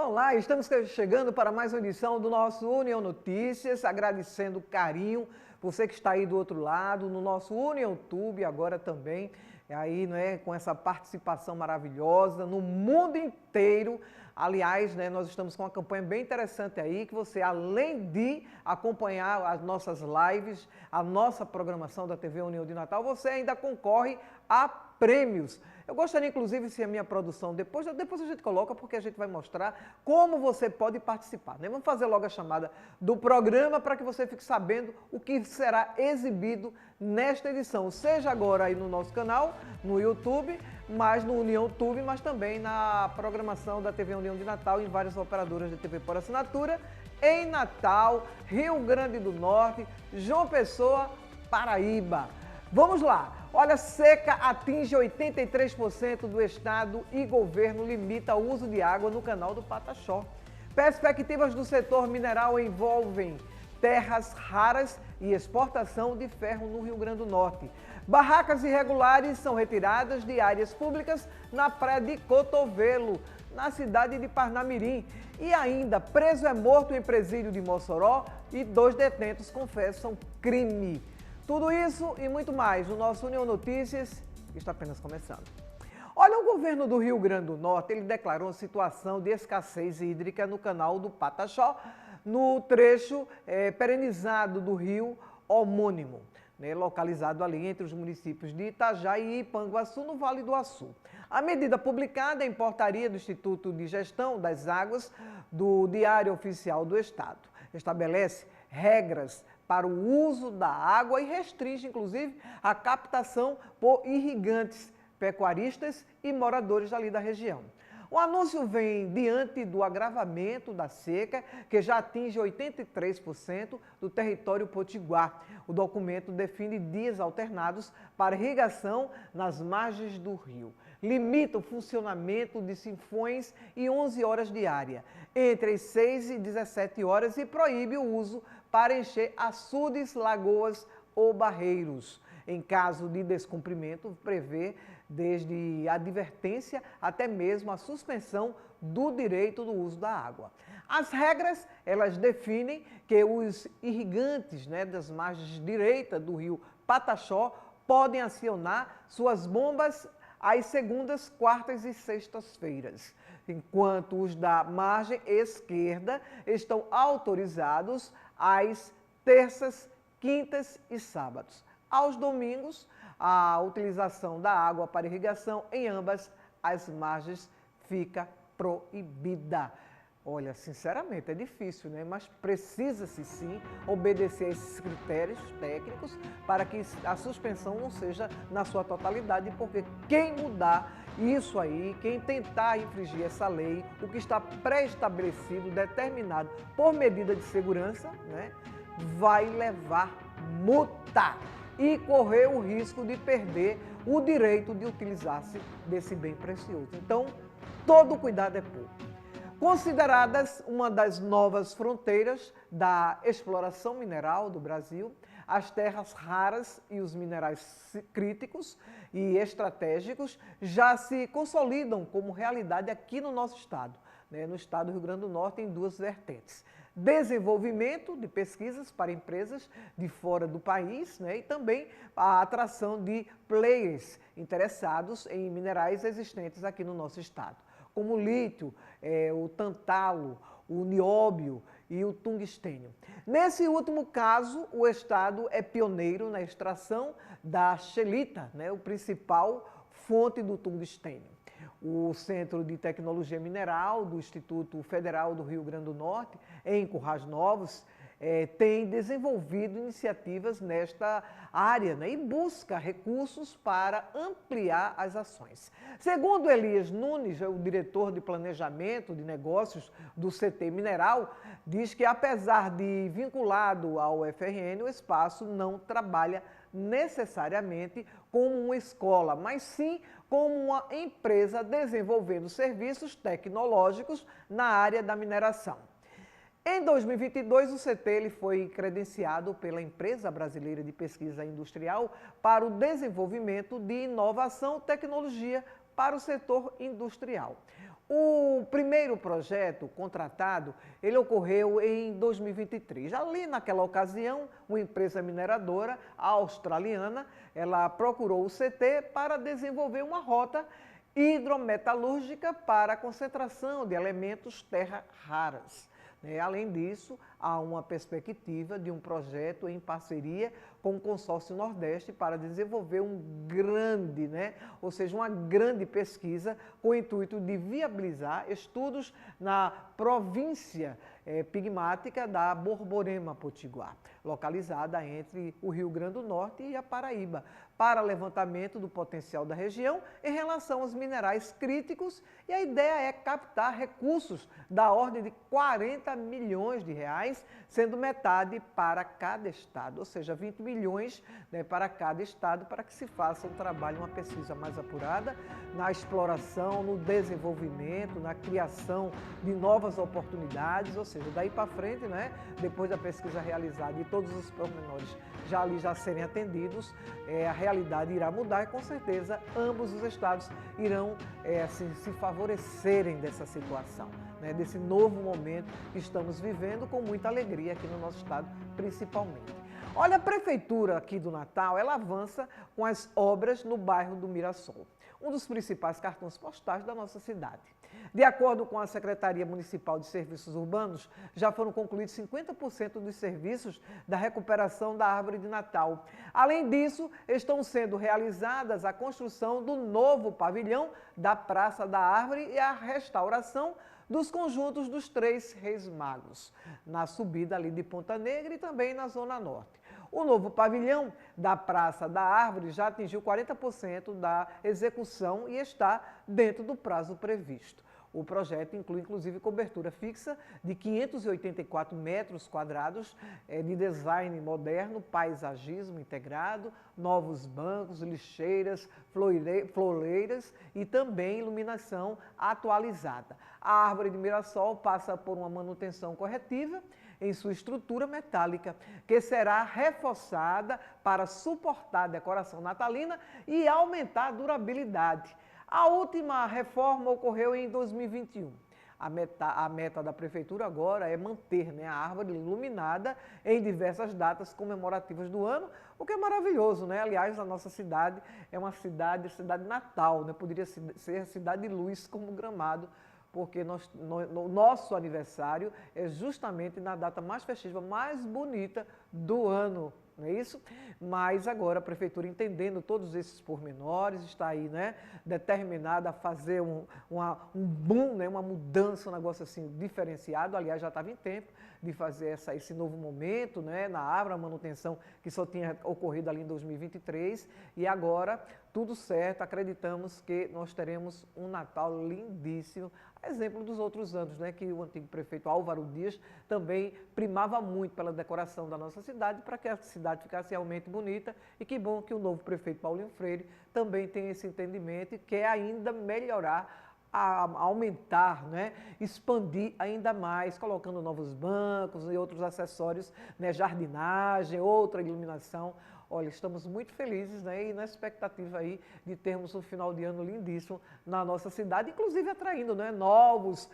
Olá, estamos chegando para mais uma edição do nosso União Notícias, agradecendo o carinho, você que está aí do outro lado, no nosso União Tube agora também, aí, né, com essa participação maravilhosa no mundo inteiro. Aliás, né, nós estamos com uma campanha bem interessante aí, que você, além de acompanhar as nossas lives, a nossa programação da TV União de Natal, você ainda concorre a prêmios. Eu gostaria, inclusive, se a minha produção, depois a gente coloca, porque a gente vai mostrar como você pode participar, né? Vamos fazer logo a chamada do programa para que você fique sabendo o que será exibido nesta edição, seja agora aí no nosso canal, no YouTube, mas no União Tube, mas também na programação da TV União de Natal em várias operadoras de TV por assinatura, em Natal, Rio Grande do Norte, João Pessoa, Paraíba. Vamos lá! Olha, seca atinge 83% do estado e governo limita o uso de água no canal do Pataxó. Perspectivas do setor mineral envolvem terras raras e exportação de ferro no Rio Grande do Norte. Barracas irregulares são retiradas de áreas públicas na praia de Cotovelo, na cidade de Parnamirim. E ainda, preso é morto em presídio de Mossoró e 2 detentos confessam crime. Tudo isso e muito mais no nosso União Notícias, que está apenas começando. Olha, o governo do Rio Grande do Norte, ele declarou situação de escassez hídrica no canal do Pataxó, no trecho perenizado do rio homônimo, né, localizado ali entre os municípios de Itajá e Ipanguaçu, no Vale do Açu. A medida publicada em portaria do Instituto de Gestão das Águas do Diário Oficial do Estado estabelece regras para o uso da água e restringe, inclusive, a captação por irrigantes, pecuaristas e moradores ali da região. O anúncio vem diante do agravamento da seca, que já atinge 83% do território potiguar. O documento define dias alternados para irrigação nas margens do rio. Limita o funcionamento de sinfões e 11 horas diárias, entre as 6 e 17 horas, e proíbe o uso para encher açudes, lagoas ou barreiros. Em caso de descumprimento, prevê desde a advertência até mesmo a suspensão do direito do uso da água. As regras, elas definem que os irrigantes, né, das margens direitas do rio Pataxó podem acionar suas bombas às segundas, quartas e sextas-feiras, enquanto os da margem esquerda estão autorizados às terças, quintas e sábados. Aos domingos, a utilização da água para irrigação em ambas as margens fica proibida. Olha, sinceramente, é difícil, né? Mas precisa-se sim obedecer a esses critérios técnicos para que a suspensão não seja na sua totalidade, porque quem mudar isso aí, quem tentar infringir essa lei, o que está pré-estabelecido, determinado por medida de segurança, né, vai levar multa e correr o risco de perder o direito de utilizar-se desse bem precioso. Então, todo cuidado é pouco. Consideradas uma das novas fronteiras da exploração mineral do Brasil, as terras raras e os minerais críticos e estratégicos já se consolidam como realidade aqui no nosso estado, né, no estado do Rio Grande do Norte, em 2 vertentes. Desenvolvimento de pesquisas para empresas de fora do país, né, e também a atração de players interessados em minerais existentes aqui no nosso estado, como o lítio, o tantalo, o nióbio e o tungstênio. Nesse último caso, o estado é pioneiro na extração da scheelita, né, o principal fonte do tungstênio. O Centro de Tecnologia Mineral do Instituto Federal do Rio Grande do Norte, em Currais Novos, tem desenvolvido iniciativas nesta área, né, e busca recursos para ampliar as ações. Segundo Elias Nunes, o diretor de Planejamento de Negócios do CT Mineral, diz que apesar de vinculado ao FRN, o espaço não trabalha necessariamente como uma escola, mas sim como uma empresa desenvolvendo serviços tecnológicos na área da mineração. Em 2022, o CT ele foi credenciado pela Empresa Brasileira de Pesquisa Industrial para o desenvolvimento de inovação e tecnologia para o setor industrial. O primeiro projeto contratado, ele ocorreu em 2023. Ali naquela ocasião, uma empresa mineradora australiana, ela procurou o CT para desenvolver uma rota hidrometalúrgica para a concentração de elementos terra raras. Além disso, há uma perspectiva de um projeto em parceria com o Consórcio Nordeste para desenvolver ou seja, uma grande pesquisa com o intuito de viabilizar estudos na província pigmática da Borborema Potiguar, localizada entre o Rio Grande do Norte e a Paraíba, para levantamento do potencial da região em relação aos minerais críticos, e a ideia é captar recursos da ordem de 40 milhões de reais, sendo metade para cada estado, ou seja, 20 milhões para cada estado, para que se faça um trabalho, uma pesquisa mais apurada na exploração, no desenvolvimento, na criação de novas oportunidades, ou seja, daí para frente, depois da pesquisa realizada e todos os pormenores já serem atendidos, a realidade irá mudar e com certeza ambos os estados irão se favorecerem dessa situação, desse novo momento que estamos vivendo com muita alegria aqui no nosso estado, principalmente. Olha, a Prefeitura aqui do Natal, ela avança com as obras no bairro do Mirassol, um dos principais cartões postais da nossa cidade. De acordo com a Secretaria Municipal de Serviços Urbanos, já foram concluídos 50% dos serviços da recuperação da árvore de Natal. Além disso, estão sendo realizadas a construção do novo pavilhão da Praça da Árvore e a restauração dos conjuntos dos Três Reis Magos, na subida ali de Ponta Negra e também na Zona Norte. O novo pavilhão da Praça da Árvore já atingiu 40% da execução e está dentro do prazo previsto. O projeto inclui, inclusive, cobertura fixa de 584 metros quadrados de design moderno, paisagismo integrado, novos bancos, lixeiras, floreiras e também iluminação atualizada. A árvore de Mirassol passa por uma manutenção corretiva em sua estrutura metálica, que será reforçada para suportar a decoração natalina e aumentar a durabilidade. A última reforma ocorreu em 2021. A meta da Prefeitura agora é manter a árvore iluminada em diversas datas comemorativas do ano, o que é maravilhoso, Aliás, a nossa cidade é uma cidade natal, Poderia ser a cidade de luz como Gramado, porque o nosso aniversário é justamente na data mais festiva, mais bonita do ano, não é isso? Mas agora a Prefeitura, entendendo todos esses pormenores, está aí, determinada a fazer um boom, uma mudança, um negócio assim diferenciado. Aliás, já estava em tempo de fazer esse novo momento, na árvore, a manutenção que só tinha ocorrido ali em 2023, e agora tudo certo, acreditamos que nós teremos um Natal lindíssimo, exemplo dos outros anos, que o antigo prefeito Álvaro Dias também primava muito pela decoração da nossa cidade, para que a cidade ficasse realmente bonita, e que bom que o novo prefeito Paulinho Freire também tem esse entendimento e quer ainda melhorar, aumentar, expandir ainda mais, colocando novos bancos e outros acessórios, jardinagem, outra iluminação. Olha, estamos muito felizes, e na expectativa aí de termos um final de ano lindíssimo na nossa cidade, inclusive atraindo, novos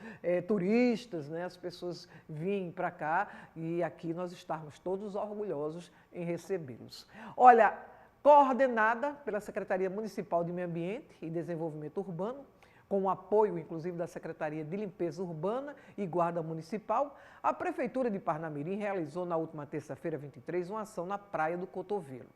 turistas, as pessoas virem para cá e aqui nós estarmos todos orgulhosos em recebê-los. Olha, coordenada pela Secretaria Municipal de Meio Ambiente e Desenvolvimento Urbano, com o apoio, inclusive, da Secretaria de Limpeza Urbana e Guarda Municipal, a Prefeitura de Parnamirim realizou na última terça-feira, 23, uma ação na Praia do Cotovelo.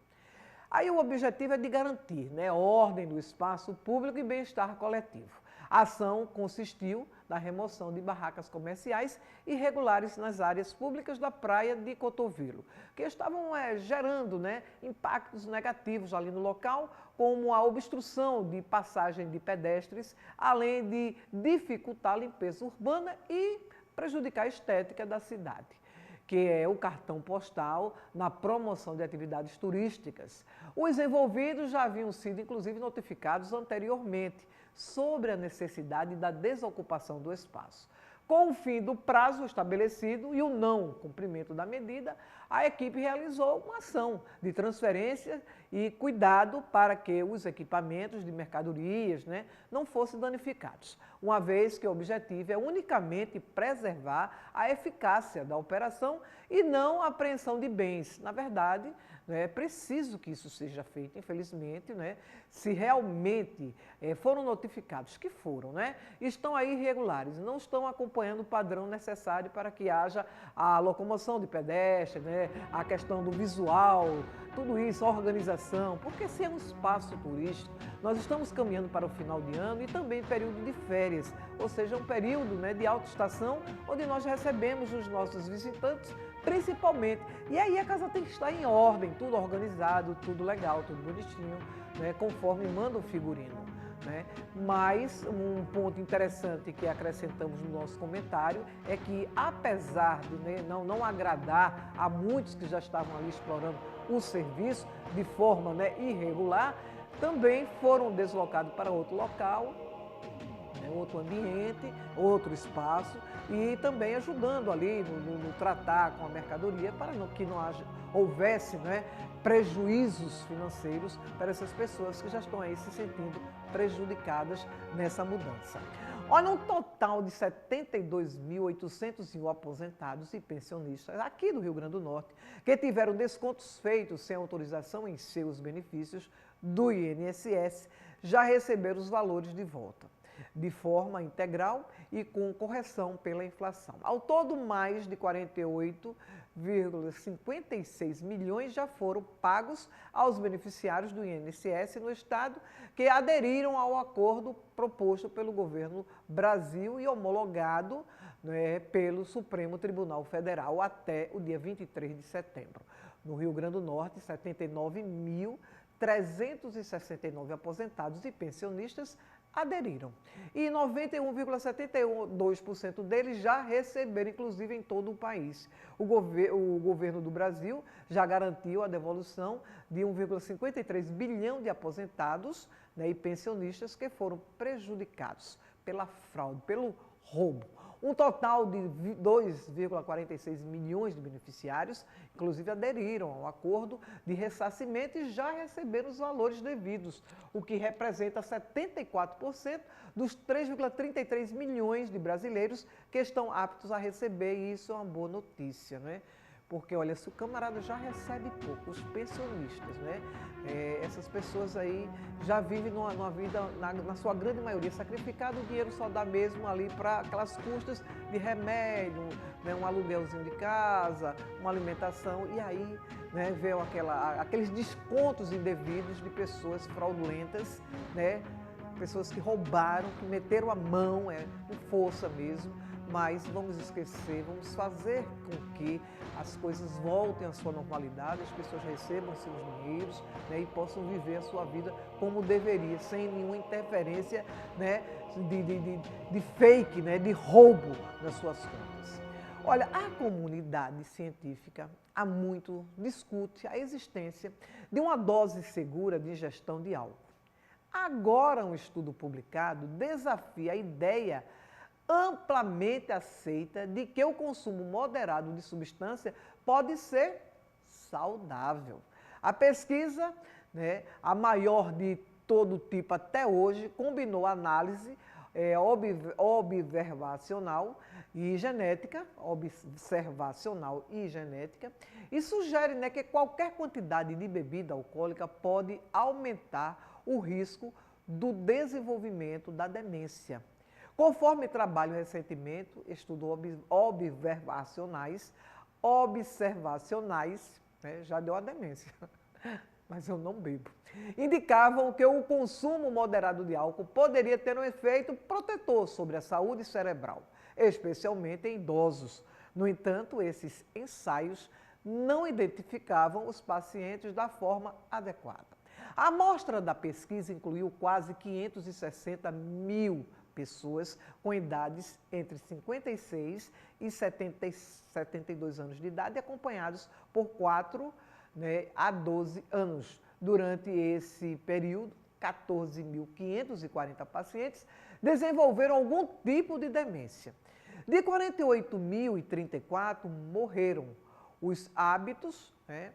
Aí o objetivo é de garantir ordem do espaço público e bem-estar coletivo. A ação consistiu na remoção de barracas comerciais irregulares nas áreas públicas da Praia de Cotovelo, que estavam gerando impactos negativos ali no local, como a obstrução de passagem de pedestres, além de dificultar a limpeza urbana e prejudicar a estética da cidade, que é o cartão postal na promoção de atividades turísticas. Os envolvidos já haviam sido, inclusive, notificados anteriormente sobre a necessidade da desocupação do espaço. Com o fim do prazo estabelecido e o não cumprimento da medida, a equipe realizou uma ação de transferência e cuidado para que os equipamentos de mercadorias, né, não fossem danificados, uma vez que o objetivo é unicamente preservar a eficácia da operação e não a apreensão de bens. Na verdade, é preciso que isso seja feito, infelizmente, né? Se realmente foram notificados que foram, né? Estão aí irregulares, não estão acompanhando o padrão necessário para que haja a locomoção de pedestres, né? A questão do visual, tudo isso, a organização, porque se é um espaço turístico, nós estamos caminhando para o final de ano e também período de férias, ou seja, um período, né, de alta estação, onde nós recebemos os nossos visitantes principalmente. E aí a casa tem que estar em ordem, tudo organizado, tudo legal, tudo bonitinho, né, conforme manda o figurino. Né? Mas um ponto interessante que acrescentamos no nosso comentário é que, apesar de, né, não agradar a muitos que já estavam ali explorando o serviço de forma, né, irregular, também foram deslocados para outro local, outro ambiente, outro espaço e também ajudando ali no tratar com a mercadoria para que não houvesse, né, prejuízos financeiros para essas pessoas que já estão aí se sentindo prejudicadas nessa mudança. Olha, um total de 72.801 aposentados e pensionistas aqui do Rio Grande do Norte que tiveram descontos feitos sem autorização em seus benefícios do INSS já receberam os valores de volta, de forma integral e com correção pela inflação. Ao todo, mais de 48,56 milhões já foram pagos aos beneficiários do INSS no Estado que aderiram ao acordo proposto pelo governo Brasil e homologado, né, pelo Supremo Tribunal Federal até o dia 23 de setembro. No Rio Grande do Norte, 79.369 aposentados e pensionistas aderiram. E 91,72% deles já receberam, inclusive em todo o país. O governo do Brasil já garantiu a devolução de 1,53 bilhão de aposentados, né, e pensionistas que foram prejudicados pela fraude, pelo roubo. Um total de 2,46 milhões de beneficiários, inclusive, aderiram ao acordo de ressarcimento e já receberam os valores devidos, o que representa 74% dos 3,33 milhões de brasileiros que estão aptos a receber, e isso é uma boa notícia, né? Porque, olha, se o camarada já recebe pouco, os pensionistas, né? Essas pessoas aí já vivem numa vida, na sua grande maioria, sacrificado, o dinheiro só dá mesmo ali para aquelas custas de remédio, né? Um aluguelzinho de casa, uma alimentação, e aí, né, vê aqueles descontos indevidos de pessoas fraudulentas, né? Pessoas que roubaram, que meteram a mão, com força mesmo. Mas vamos esquecer, vamos fazer com que as coisas voltem à sua normalidade, as pessoas recebam seus dinheiros, né, e possam viver a sua vida como deveria, sem nenhuma interferência, né, de fake, né, de roubo nas suas contas. Olha, a comunidade científica há muito discute a existência de uma dose segura de ingestão de álcool. Agora, um estudo publicado desafia a ideia amplamente aceita de que o consumo moderado de substância pode ser saudável. A pesquisa, né, a maior de todo tipo até hoje, combinou análise observacional e genética, e sugere, né, que qualquer quantidade de bebida alcoólica pode aumentar o risco do desenvolvimento da demência. Conforme trabalho recentemente, estudos observacionais, né, já deu a demência, mas eu não bebo, indicavam que o consumo moderado de álcool poderia ter um efeito protetor sobre a saúde cerebral, especialmente em idosos. No entanto, esses ensaios não identificavam os pacientes da forma adequada. A amostra da pesquisa incluiu quase 560 mil pessoas com idades entre 56 e 72 anos de idade, acompanhados por 4, né, a 12 anos. Durante esse período, 14.540 pacientes desenvolveram algum tipo de demência. De 48.034 morreram. Os hábitos, né,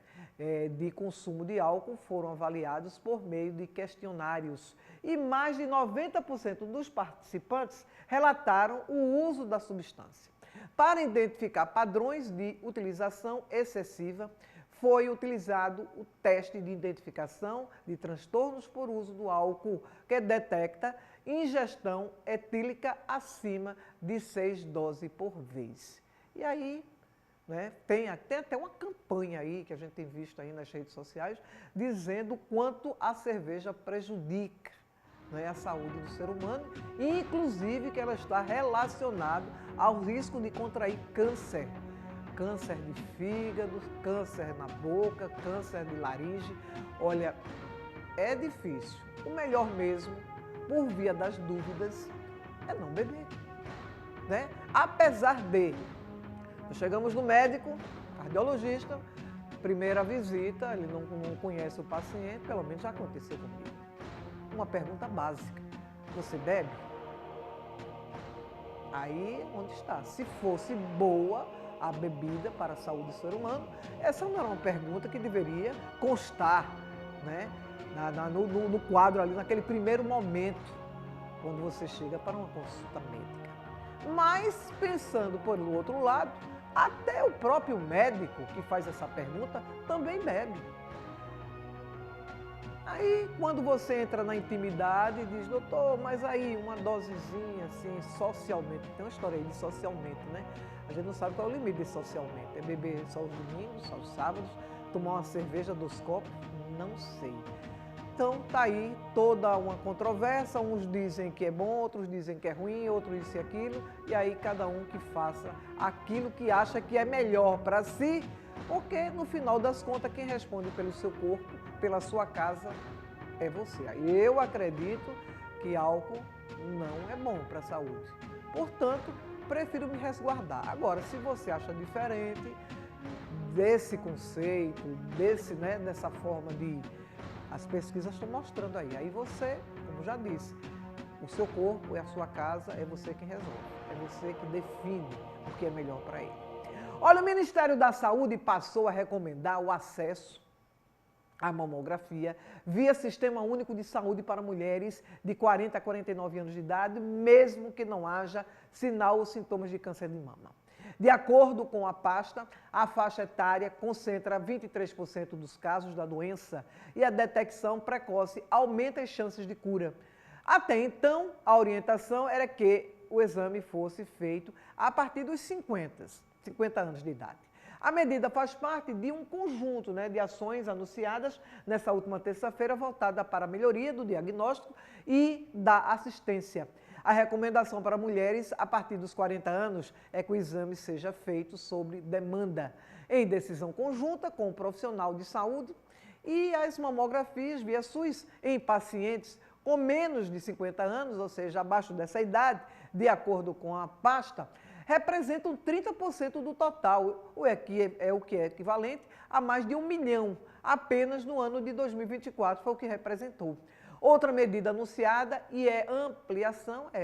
de consumo de álcool foram avaliados por meio de questionários e mais de 90% dos participantes relataram o uso da substância. Para identificar padrões de utilização excessiva, foi utilizado o teste de identificação de transtornos por uso do álcool, que detecta ingestão etílica acima de 6 doses por vez. E aí, né, tem até uma campanha aí, que a gente tem visto aí nas redes sociais, dizendo quanto a cerveja prejudica, né, a saúde do ser humano, e inclusive que ela está relacionada ao risco de contrair câncer. Câncer de fígado, câncer na boca, câncer de laringe. Olha, é difícil. O melhor mesmo, por via das dúvidas, é não beber, né? Apesar de, nós chegamos no médico, cardiologista, primeira visita, ele não conhece o paciente, pelo menos já aconteceu comigo. Uma pergunta básica: você bebe? Aí, onde está? Se fosse boa a bebida para a saúde do ser humano, essa não era uma pergunta que deveria constar, né, no quadro ali, naquele primeiro momento, quando você chega para uma consulta médica. Mas, pensando por outro lado, até o próprio médico que faz essa pergunta também bebe. Aí, quando você entra na intimidade e diz: doutor, mas aí uma dosezinha, assim, socialmente, tem uma história aí de socialmente, né? A gente não sabe qual é o limite de socialmente. É beber só os domingos, só os sábados, tomar uma cerveja, 2 copos? Não sei. Então, tá aí toda uma controvérsia, uns dizem que é bom, outros dizem que é ruim, outros dizem aquilo, e aí cada um que faça aquilo que acha que é melhor para si, porque no final das contas quem responde pelo seu corpo, pela sua casa, é você. Eu acredito que álcool não é bom para a saúde. Portanto, prefiro me resguardar. Agora, se você acha diferente desse conceito, dessa forma de... As pesquisas estão mostrando aí. Aí você, como já disse, o seu corpo é a sua casa, é você quem resolve. É você que define o que é melhor para ele. Olha, o Ministério da Saúde passou a recomendar o acesso à mamografia via Sistema Único de Saúde para mulheres de 40 a 49 anos de idade, mesmo que não haja sinal ou sintomas de câncer de mama. De acordo com a pasta, a faixa etária concentra 23% dos casos da doença e a detecção precoce aumenta as chances de cura. Até então, a orientação era que o exame fosse feito a partir dos 50 anos de idade. A medida faz parte de um conjunto, né, de ações anunciadas nessa última terça-feira voltada para a melhoria do diagnóstico e da assistência. A recomendação para mulheres a partir dos 40 anos é que o exame seja feito sob demanda, em decisão conjunta com o profissional de saúde, e as mamografias via SUS em pacientes com menos de 50 anos, ou seja, abaixo dessa idade, de acordo com a pasta, representam 30% do total, o que é equivalente a mais de 1 milhão, apenas no ano de 2024 foi o que representou. Outra medida anunciada é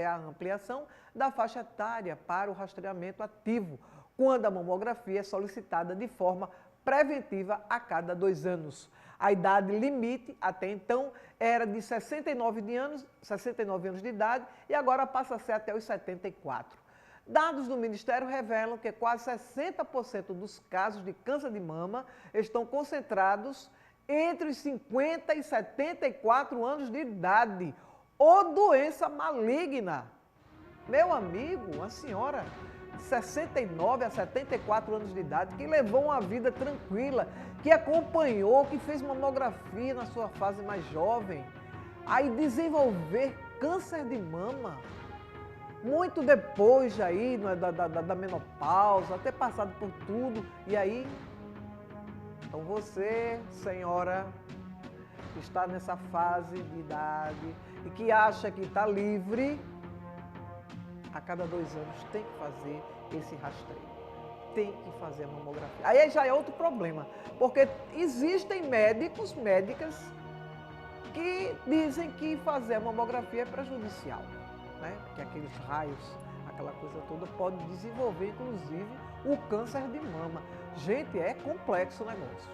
a ampliação da faixa etária para o rastreamento ativo, quando a mamografia é solicitada de forma preventiva a cada 2 anos. A idade limite, até então, era de 69 anos de idade e agora passa a ser até os 74. Dados do Ministério revelam que quase 60% dos casos de câncer de mama estão concentrados entre os 50 e 74 anos de idade, ou doença maligna. Meu amigo, uma senhora de 69 a 74 anos de idade, que levou uma vida tranquila, que acompanhou, que fez mamografia na sua fase mais jovem, aí desenvolver câncer de mama, muito depois aí, da menopausa, ter passado por tudo, e aí... Então você, senhora, que está nessa fase de idade e que acha que está livre, a cada 2 anos tem que fazer esse rastreio, tem que fazer a mamografia. Aí já é outro problema, porque existem médicas que dizem que fazer a mamografia é prejudicial, né? Que aqueles raios, aquela coisa toda, pode desenvolver, inclusive, o câncer de mama. Gente, é complexo o negócio.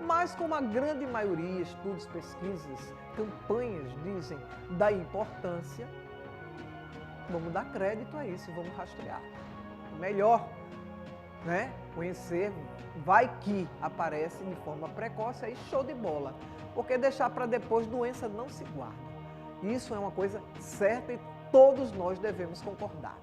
Mas como a grande maioria, estudos, pesquisas, campanhas dizem da importância, vamos dar crédito a isso, vamos rastrear. Melhor, né? Conhecer, vai que aparece de forma precoce, aí show de bola. Porque deixar para depois, doença não se guarda. Isso é uma coisa certa e todos nós devemos concordar.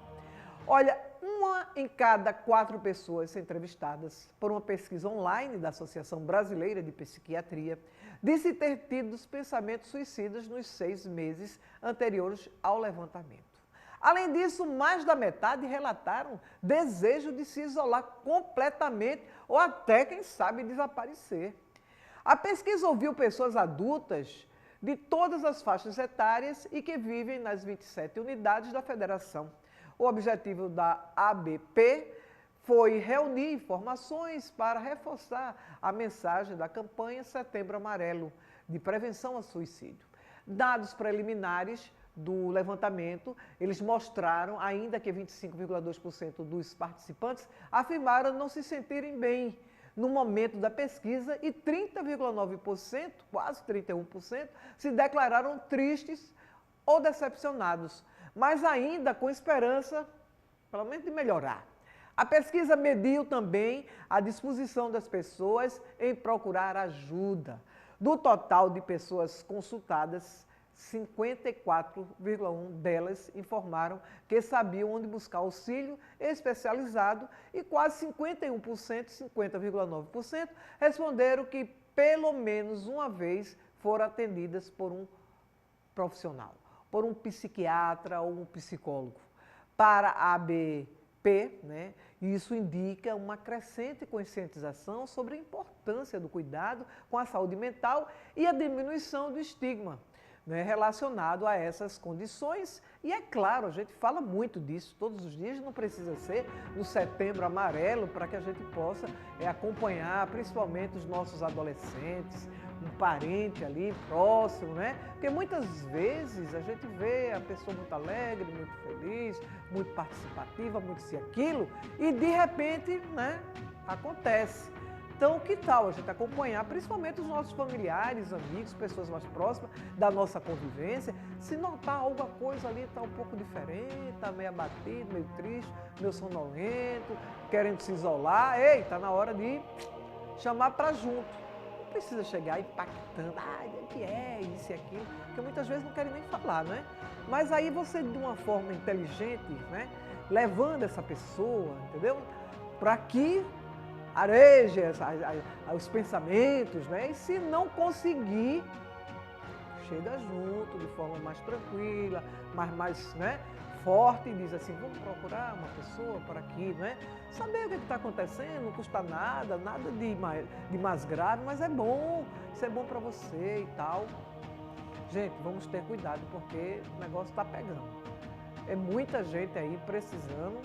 Olha, 1 em cada 4 pessoas entrevistadas por uma pesquisa online da Associação Brasileira de Psiquiatria disse ter tido pensamentos suicidas nos 6 meses anteriores ao levantamento. Além disso, mais da metade relataram desejo de se isolar completamente ou até, quem sabe, desaparecer. A pesquisa ouviu pessoas adultas de todas as faixas etárias e que vivem nas 27 unidades da federação. O objetivo da ABP foi reunir informações para reforçar a mensagem da campanha Setembro Amarelo, de prevenção ao suicídio. Dados preliminares do levantamento, eles mostraram ainda que 25,2% dos participantes afirmaram não se sentirem bem no momento da pesquisa e 30,9%, quase 31%, se declararam tristes ou decepcionados, mas ainda com esperança, pelo menos, de melhorar. A pesquisa mediu também a disposição das pessoas em procurar ajuda. Do total de pessoas consultadas, 54,1% delas informaram que sabiam onde buscar auxílio especializado e quase 51%, 50,9%, responderam que pelo menos uma vez foram atendidas por um profissional, por um psiquiatra ou um psicólogo. Para a ABP, né, isso indica uma crescente conscientização sobre a importância do cuidado com a saúde mental e a diminuição do estigma, né, relacionado a essas condições. E é claro, a gente fala muito disso todos os dias, não precisa ser no Setembro Amarelo para que a gente possa acompanhar, principalmente os nossos adolescentes, um parente ali próximo, né? Porque muitas vezes a gente vê a pessoa muito alegre, muito feliz, muito participativa, muito isso e aquilo, e de repente, né, acontece. Então, que tal a gente acompanhar, principalmente os nossos familiares, amigos, pessoas mais próximas da nossa convivência, se notar alguma coisa ali está um pouco diferente, está meio abatido, meio triste, meio sonolento, querendo se isolar, ei, está na hora de chamar para junto. Não precisa chegar impactando, o que é isso e aquilo, porque muitas vezes não querem nem falar, né? Mas aí você, de uma forma inteligente, né, levando essa pessoa, entendeu? Para que areje os pensamentos, né? E se não conseguir, chega junto de forma mais tranquila, mais, né, forte e diz assim, vamos procurar uma pessoa por aqui, né? Saber o que está acontecendo, não custa nada, nada de mais grave, mas é bom, isso é bom para você e tal. Gente, vamos ter cuidado porque o negócio está pegando. É muita gente aí precisando,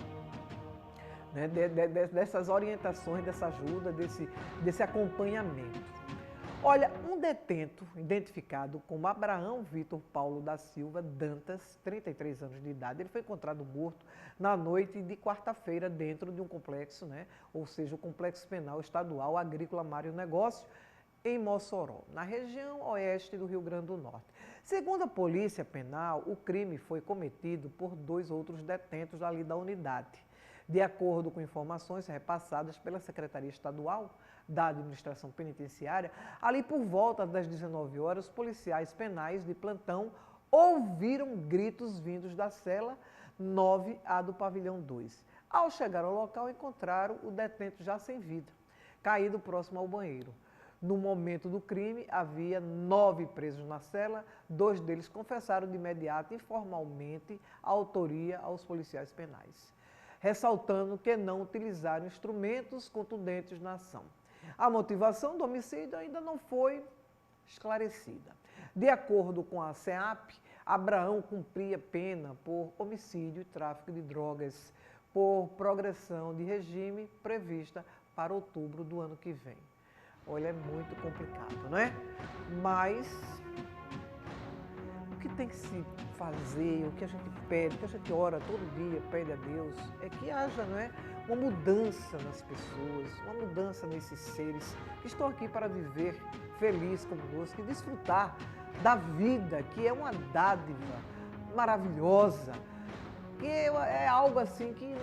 né, dessas orientações, dessa ajuda, desse acompanhamento. Olha, um detento identificado como Abraão Vitor Paulo da Silva Dantas, 33 anos de idade, ele foi encontrado morto na noite de quarta-feira dentro de um complexo, né, ou seja, o Complexo Penal Estadual Agrícola Mário Negócio, em Mossoró, na região oeste do Rio Grande do Norte. Segundo a Polícia Penal, o crime foi cometido por 2 outros detentos ali da unidade. De acordo com informações repassadas pela Secretaria Estadual da Administração Penitenciária, ali por volta das 19 horas, os policiais penais de plantão ouviram gritos vindos da cela 9A do pavilhão 2. Ao chegar ao local, encontraram o detento já sem vida, caído próximo ao banheiro. No momento do crime, havia 9 presos na cela, 2 deles confessaram de imediato e formalmente a autoria aos policiais penais, ressaltando que não utilizaram instrumentos contundentes na ação. A motivação do homicídio ainda não foi esclarecida. De acordo com a SEAP, Abraão cumpria pena por homicídio e tráfico de drogas, por progressão de regime prevista para outubro do ano que vem. Olha, é muito complicado, não é? Mas que tem que se fazer, o que a gente pede, o que a gente ora todo dia, pede a Deus, é que haja, não é, uma mudança nas pessoas, uma mudança nesses seres que estão aqui para viver feliz conosco e desfrutar da vida, que é uma dádiva maravilhosa, que é algo assim que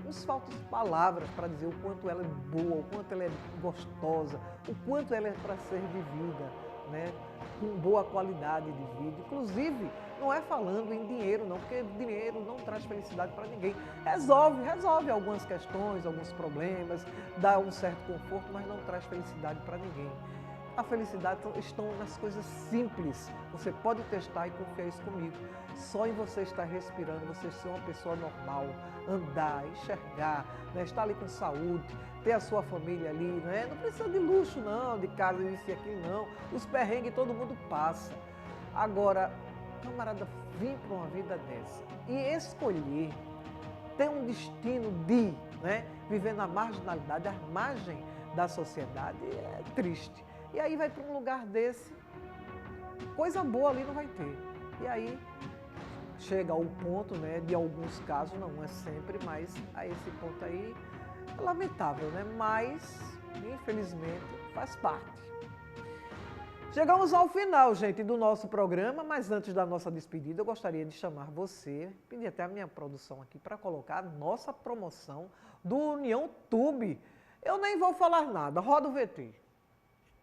nos faltam palavras para dizer o quanto ela é boa, o quanto ela é gostosa, o quanto ela é para ser vivida, né? Com boa qualidade de vida. Inclusive, não é falando em dinheiro não, porque dinheiro não traz felicidade para ninguém. Resolve algumas questões, alguns problemas, dá um certo conforto, mas não traz felicidade para ninguém. A felicidade está nas coisas simples. Você pode testar e confiar isso comigo. Só em você estar respirando, você ser uma pessoa normal, andar, enxergar, né? Estar ali com saúde, ter a sua família ali, né? Não precisa de luxo não, de casa, isso e aquilo não. Os perrengues todo mundo passa. Agora, camarada, vir para uma vida dessa e escolher, ter um destino de, né, viver na marginalidade, à margem da sociedade, é triste. E aí vai para um lugar desse, coisa boa ali não vai ter. E aí chega ao ponto, né, de alguns casos, não é sempre, mas a esse ponto aí é lamentável, né? Mas, infelizmente, faz parte. Chegamos ao final, gente, do nosso programa, mas antes da nossa despedida, eu gostaria de chamar você, pedir até a minha produção aqui, para colocar a nossa promoção do União Tube. Eu nem vou falar nada, roda o VT.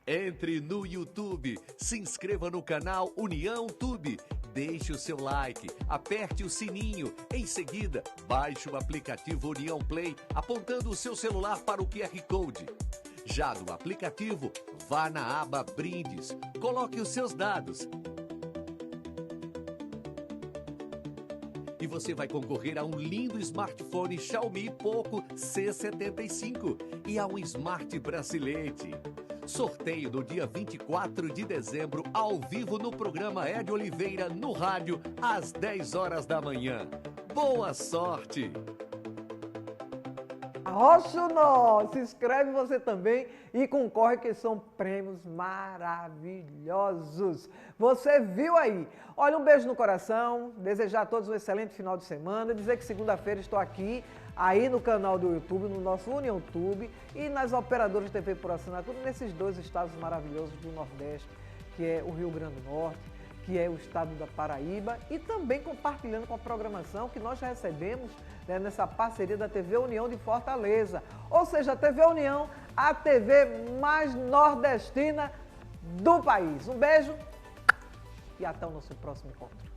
Entre no YouTube, se inscreva no canal União Tube, deixe o seu like, aperte o sininho, em seguida, baixe o aplicativo União Play, apontando o seu celular para o QR Code. Já no aplicativo, vá na aba Brindes, coloque os seus dados. E você vai concorrer a um lindo smartphone Xiaomi Poco C75 e a um Smart Bracelete. Sorteio no dia 24 de dezembro, ao vivo no programa Ed Oliveira, no rádio, às 10 horas da manhã. Boa sorte! Arrocha o nó! Se inscreve você também e concorre, que são prêmios maravilhosos. Você viu aí? Olha, um beijo no coração, desejar a todos um excelente final de semana, dizer que segunda-feira estou aqui, aí no canal do YouTube, no nosso União Tube e nas operadoras de TV por assinatura, nesses dois estados maravilhosos do Nordeste, que é o Rio Grande do Norte, que é o estado da Paraíba, e também compartilhando com a programação que nós recebemos, né, nessa parceria da TV União de Fortaleza. Ou seja, a TV União, a TV mais nordestina do país. Um beijo e até o nosso próximo encontro.